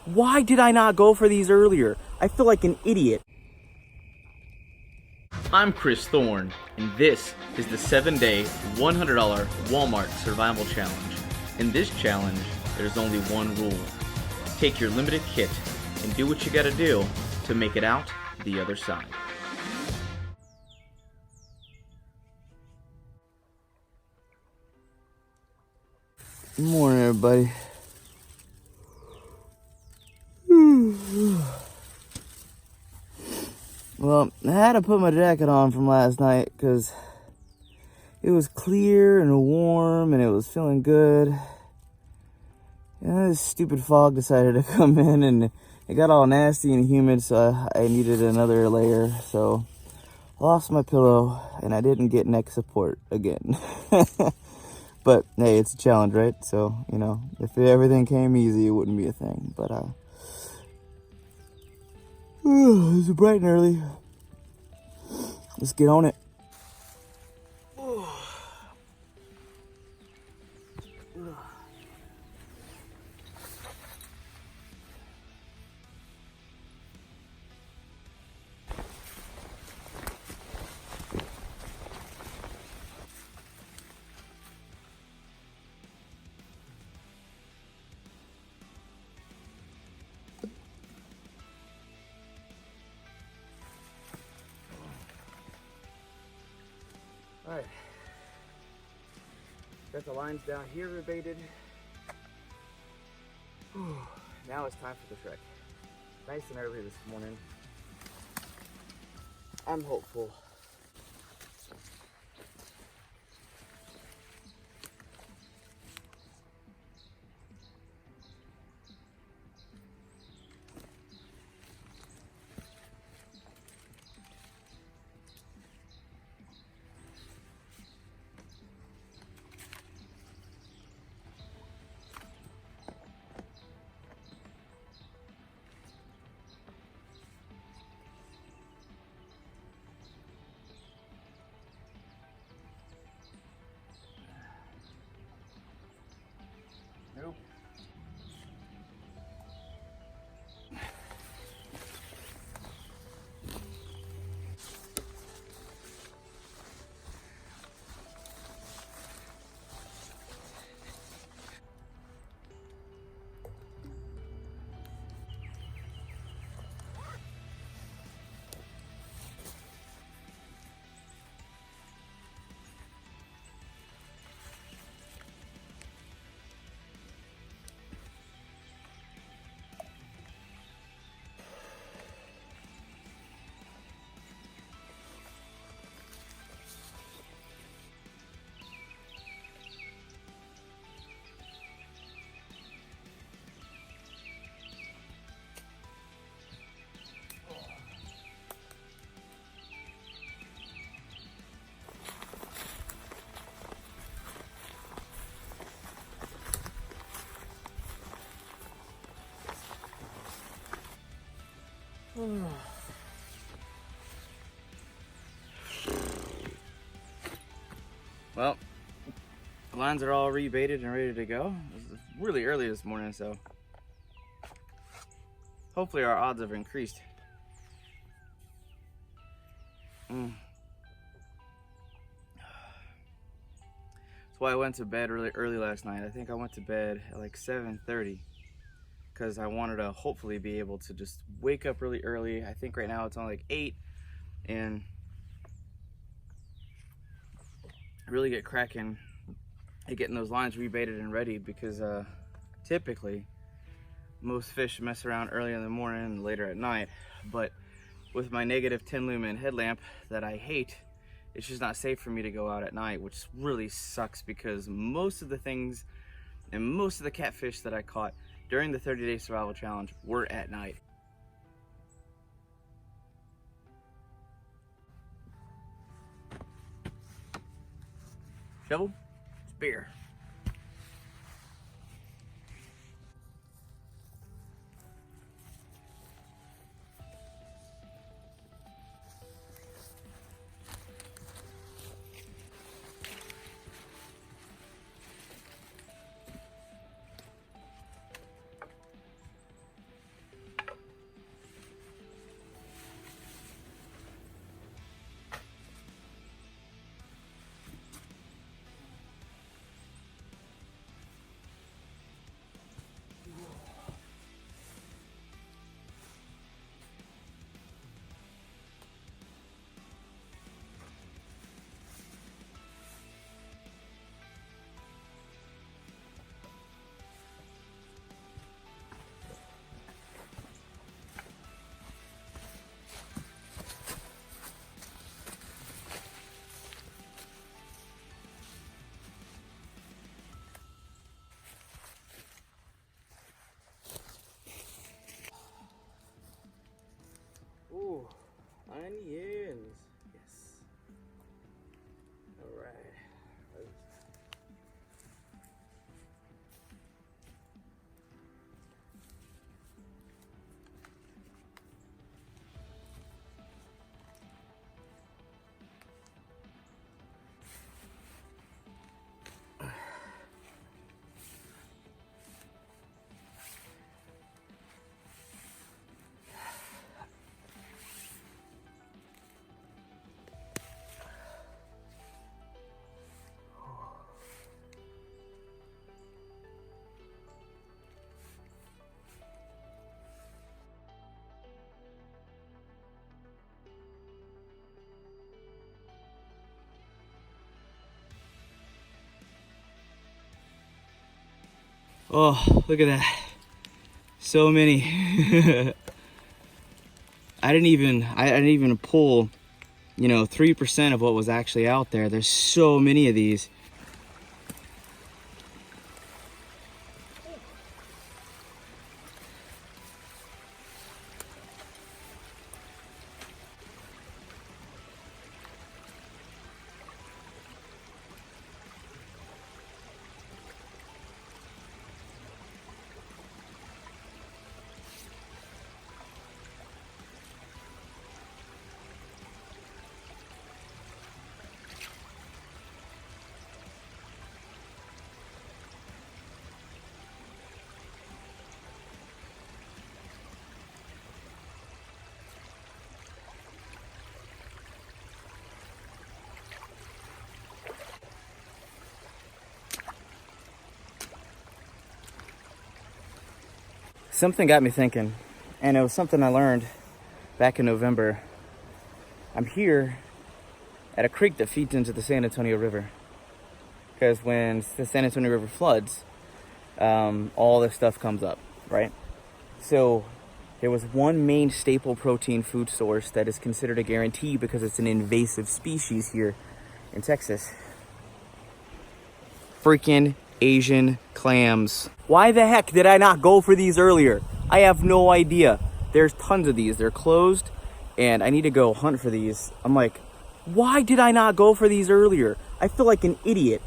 Why did I not go for these earlier? I feel like an idiot. I'm Chris Thorne, and this is the 7-day, $100 Walmart Survival Challenge. In this challenge, there's only one rule. Take your limited kit and do what you gotta do to make it out the other side. Good morning, everybody. Well, I had to put my jacket on from last night because it was clear and warm and it was feeling good. And this stupid fog decided to come in and it got all nasty and humid, so I needed another layer. So I lost my pillow and I didn't get neck support again. But hey, it's a challenge, right? So, you know, if everything came easy, it wouldn't be a thing. But it's bright and early. Let's get on it. Alright, got the lines down here rebaited. Now it's time for the trek. Nice and early this morning. I'm hopeful. Nope. Well, the lines are all rebaited and ready to go. It was really early this morning, so hopefully our odds have increased. That's why I went to bed really early last night. I think I went to bed at like 7:30 because I wanted to hopefully be able to just wake up really early. I think right now it's only like 8 and really get cracking at getting those lines rebaited and ready, because typically most fish mess around early in the morning and later at night, but with my negative 10 lumen headlamp that I hate, it's just not safe for me to go out at night, which really sucks because most of the things and most of the catfish that I caught during the 30-day survival challenge were at night. Shovel, spear. Oh, look at that. So many. I didn't even pull, 3% of what was actually out there. There's so many of these. Something got me thinking, and it was something I learned back in November. I'm here at a creek that feeds into the San Antonio River. Because when the San Antonio River floods, all this stuff comes up, right? So there was one main staple protein food source that is considered a guarantee because it's an invasive species here in Texas. Freaking Asian clams. Why the heck did I not go for these earlier? I have no idea. There's tons of these. They're closed, and I need to go hunt for these. I'm like, why did I not go for these earlier? I feel like an idiot.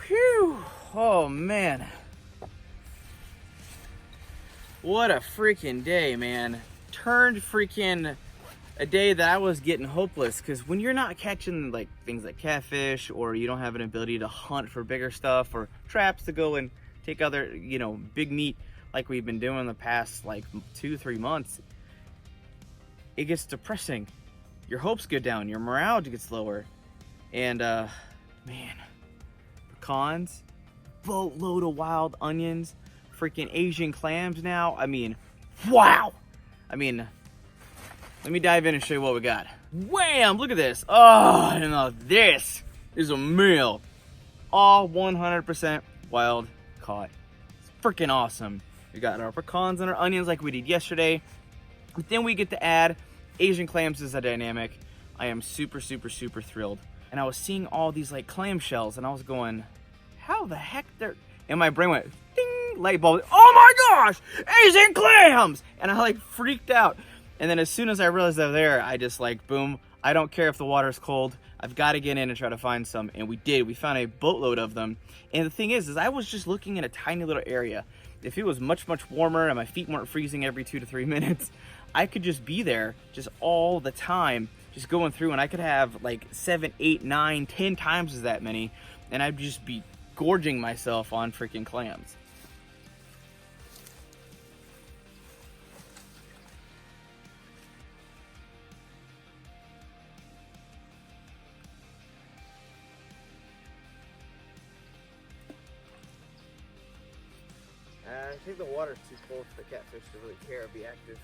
Whew. Oh man. What a freaking day, man. Turned freaking a day that I was getting hopeless, because when you're not catching like things like catfish, or you don't have an ability to hunt for bigger stuff or traps to go and take other, big meat like we've been doing the past like 2-3 months, it gets depressing. Your hopes go down, your morale gets lower. And man, pecans, boatload of wild onions, freaking Asian clams now. I mean, wow. I mean, let me dive in and show you what we got. Wham! Look at this. Oh, now this is a meal. All 100% wild caught. It's freaking awesome. We got our pecans and our onions like we did yesterday. But then we get to add Asian clams as a dynamic. I am super, super, super thrilled. And I was seeing all these like clam shells, and I was going, how the heck they're... And my brain went, ding, light bulb. Oh my gosh, Asian clams! And I like freaked out. And then as soon as I realized they're there, I just like, boom, I don't care if the water's cold. I've got to get in and try to find some. And we did. We found a boatload of them. And the thing is I was just looking in a tiny little area. If it was much, much warmer and my feet weren't freezing every 2 to 3 minutes, I could just be there just all the time, just going through, and I could have like 7, 8, 9, 10 times as that many, and I'd just be gorging myself on freaking clams. I think the water's too cold for the catfish to really care or be active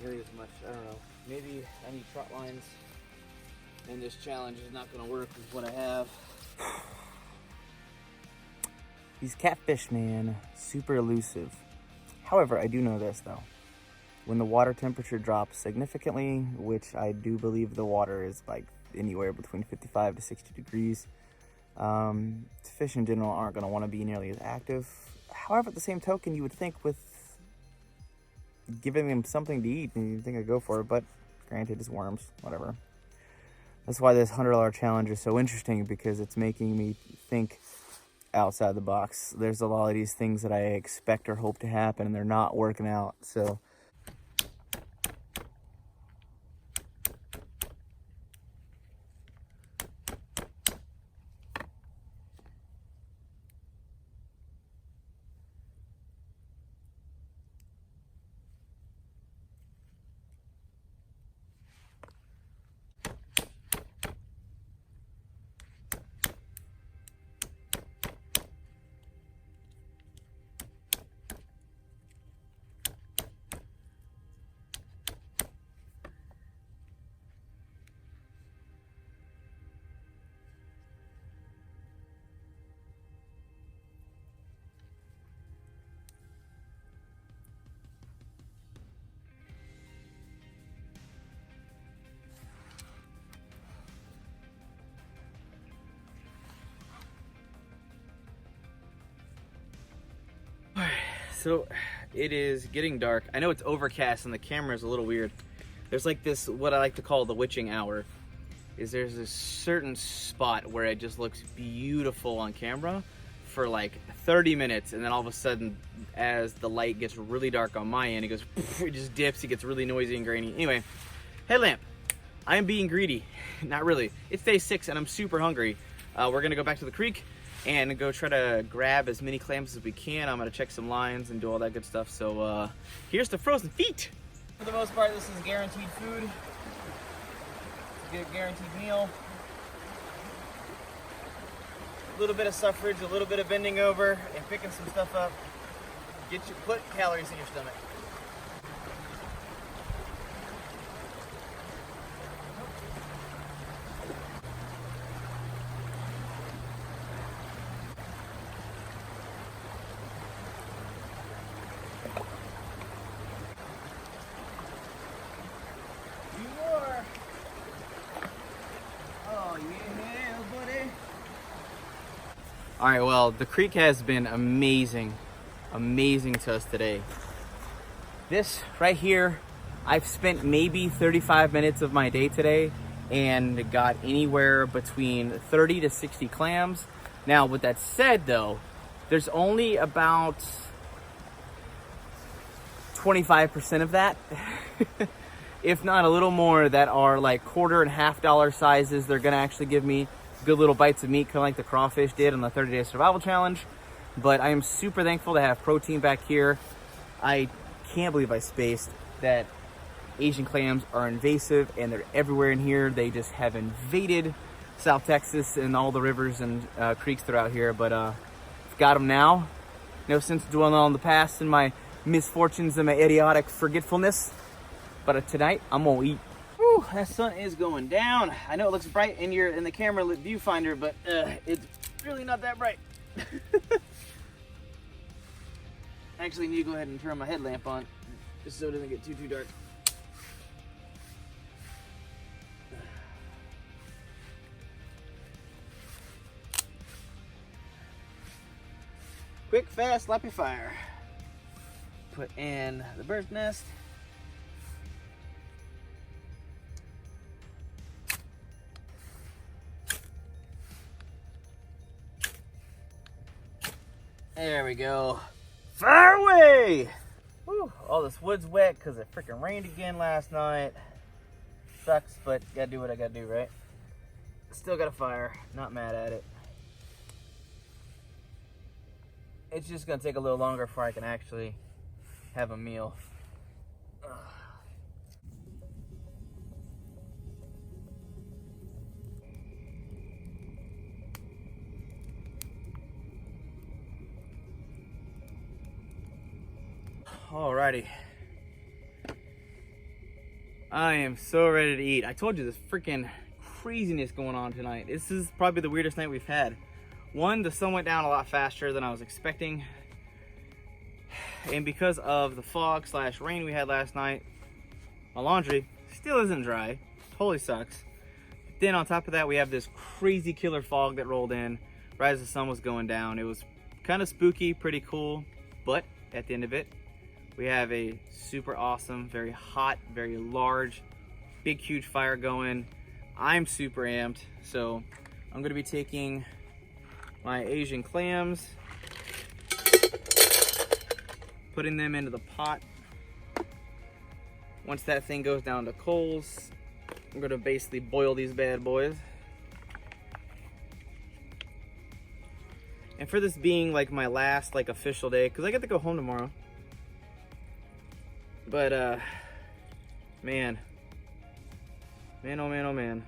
nearly as much. I don't know. Maybe I need trot lines, and this challenge is not going to work with what I have. These catfish, man, super elusive. However, I do know this though. When the water temperature drops significantly, which I do believe the water is like anywhere between 55 to 60 degrees, fish in general aren't going to want to be nearly as active. However, at the same token, you would think with giving them something to eat, and you'd think I'd go for it, but granted, it's worms, whatever. That's why this $100 challenge is so interesting, because it's making me think outside the box. There's a lot of these things that I expect or hope to happen, and they're not working out. So so it is getting dark. I know it's overcast and the camera is a little weird. There's like this, what I like to call the witching hour, is there's this certain spot where it just looks beautiful on camera for like 30 minutes, and then all of a sudden, as the light gets really dark on my end, it goes, it just dips, it gets really noisy and grainy. Anyway, headlamp. I am being greedy. Not really. It's day 6 and I'm super hungry. We're gonna go back to the creek and go try to grab as many clams as we can. I'm gonna check some lines and do all that good stuff. So here's the frozen feet. For the most part, this is guaranteed food. Good guaranteed meal. A little bit of suffrage, a little bit of bending over and picking some stuff up. Put calories in your stomach. All right, well, the creek has been amazing to us today. This right here, I've spent maybe 35 minutes of my day today and got anywhere between 30 to 60 clams. Now, with that said though, there's only about 25% of that, if not a little more, that are like $quarter and $half sizes. They're gonna actually give me good little bites of meat, kind of like the crawfish did on the 30-day survival challenge. But I am super thankful to have protein back here. I can't believe I spaced that Asian clams are invasive and they're everywhere in here. They just have invaded South Texas and all the rivers and creeks throughout here. But got them now. No sense dwelling on the past and my misfortunes and my idiotic forgetfulness. But tonight, I'm gonna eat. Whew, that sun is going down. I know it looks bright in the camera viewfinder, but it's really not that bright. I actually need to go ahead and turn my headlamp on just so it doesn't get too dark. Quick, fast, slappy fire. Put in the bird's nest. There we go. Fire away! Whew, all this wood's wet because it freaking rained again last night. Sucks, but gotta do what I gotta do, right? Still got a fire. Not mad at it. It's just gonna take a little longer before I can actually have a meal. Ugh. Alrighty. I am so ready to eat. I told you this freaking craziness going on tonight. This is probably the weirdest night we've had. One, the sun went down a lot faster than I was expecting. And because of the fog / rain we had last night, my laundry still isn't dry. Totally sucks. Then on top of that, we have this crazy killer fog that rolled in right as the sun was going down. It was kind of spooky, pretty cool. But at the end of it, we have a super awesome, very hot, very large, big, huge fire going. I'm super amped. So I'm gonna be taking my Asian clams, putting them into the pot. Once that thing goes down to coals, I'm gonna basically boil these bad boys. And for this being like my last like official day, because I get to go home tomorrow. But man, oh man, oh man.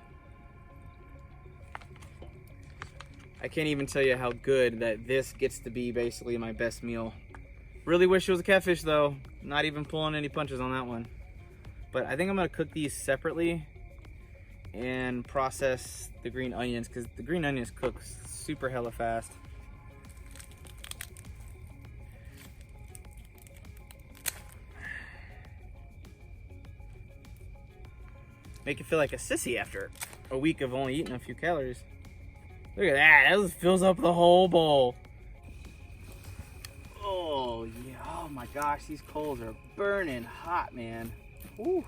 I can't even tell you how good that this gets to be basically my best meal. Really wish it was a catfish though. Not even pulling any punches on that one. But I think I'm gonna cook these separately and process the green onions, because the green onions cook super hella fast. Make you feel like a sissy after a week of only eating a few calories. Look at that, that just fills up the whole bowl. Oh yeah, oh my gosh, these coals are burning hot, man. Woo.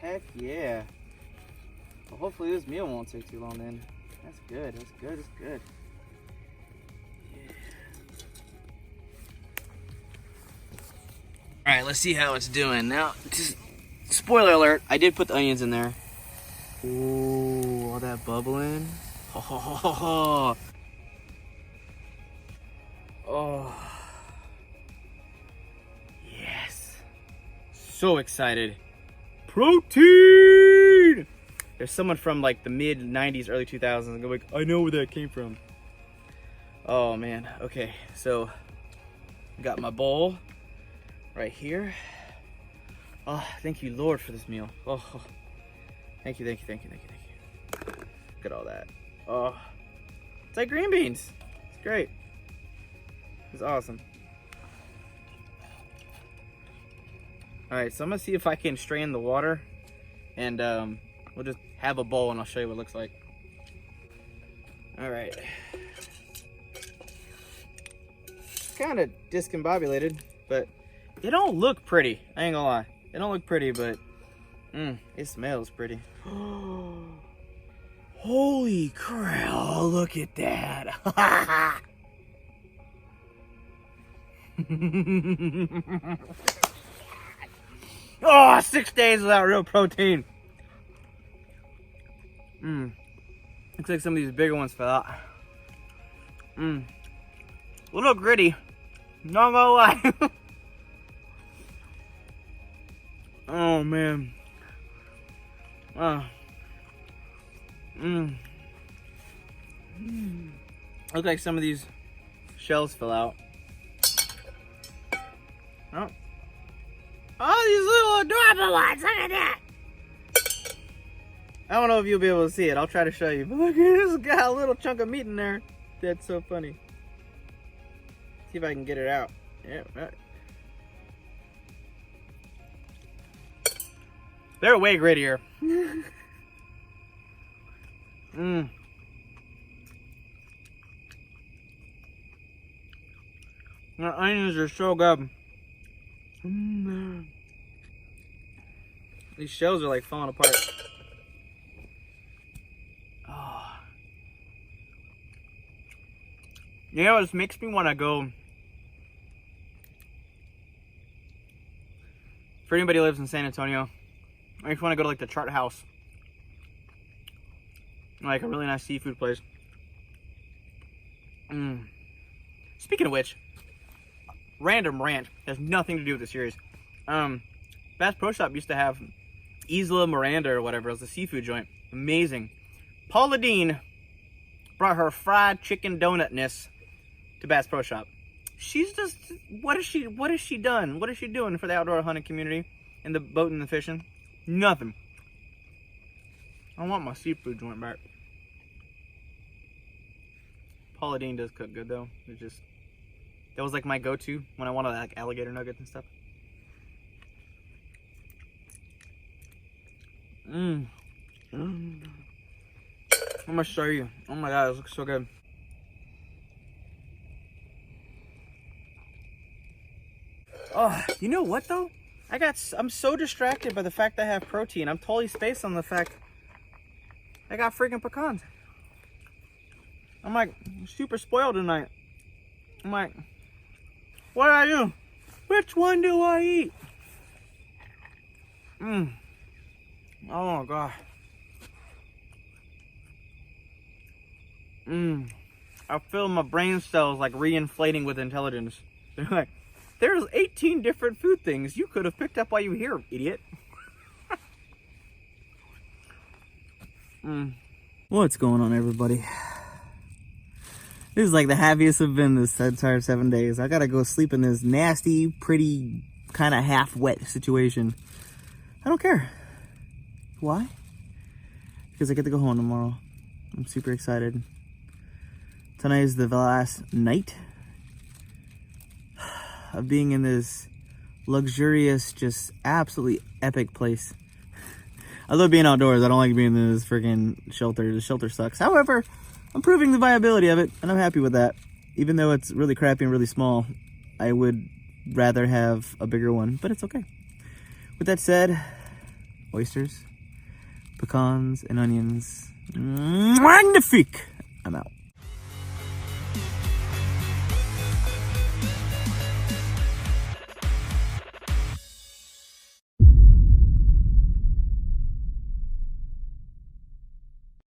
Heck yeah. Well, hopefully this meal won't take too long then. That's good, that's good, that's good. Yeah. Alright, let's see how it's doing. Now, just, spoiler alert, I did put the onions in there. Ooh, all that bubbling. Oh. Oh. Yes. So excited. Protein! There's someone from like the mid 90s, early 2000s and go like, I know where that came from. Oh man, okay. So, got my bowl right here. Oh, thank you Lord for this meal. Oh, thank you, thank you, thank you, thank you, thank you. Look at all that. Oh, it's like green beans. It's great. It's awesome. All right, so I'm gonna see if I can strain the water, and we'll just have a bowl and I'll show you what it looks like. All right. Kind of discombobulated, but they don't look pretty. I ain't gonna lie. They don't look pretty, but it smells pretty. Holy crap, oh, look at that. Oh, 6 days without real protein. Looks like some of these bigger ones fell out. A little gritty, not gonna lie. Oh man. Look like some of these shells fell out. Oh. Oh, these little adorable ones, look at that. I don't know if you'll be able to see it. I'll try to show you. But look at this, got a little chunk of meat in there. That's so funny. See if I can get it out. Yeah, right. They're way grittier. The onions are so good. These shells are like falling apart. Oh. You know, this makes me want to go. For anybody who lives in San Antonio, or if you want to go to like the Chart House, like a really nice seafood place. Speaking of which, random rant has nothing to do with the series. Bass Pro Shop used to have Isla Miranda or whatever. It was a seafood joint. Amazing. Paula Dean brought her fried chicken donutness to Bass Pro Shop. She's just, what has she done? What is she doing for the outdoor hunting community and the boating and the fishing? Nothing. I want my seafood joint back. Paula Dean does cook good though. It just, that was like my go-to when I wanted like alligator nuggets and stuff. I'm gonna show you. Oh my god, it looks so good. Oh, you know what though? I'm so distracted by the fact that I have protein. I'm totally spaced on the fact I got freaking pecans. I'm like super spoiled tonight. I'm like, what do I do? Which one do I eat? Oh my god. I feel my brain cells like re-inflating with intelligence. They're like, there's 18 different food things you could have picked up while you were here, idiot. What's going on, everybody? This is like the happiest I've been this entire 7 days. I gotta go sleep in this nasty, pretty, kind of half-wet situation. I don't care. Why? Because I get to go home tomorrow. I'm super excited. Tonight is the last night of being in this luxurious, just absolutely epic place. I love being outdoors. I don't like being in this freaking shelter. The shelter sucks. However, I'm proving the viability of it, and I'm happy with that. Even though it's really crappy and really small, I would rather have a bigger one, but it's okay. With that said, oysters, pecans, and onions. Magnifique! I'm out.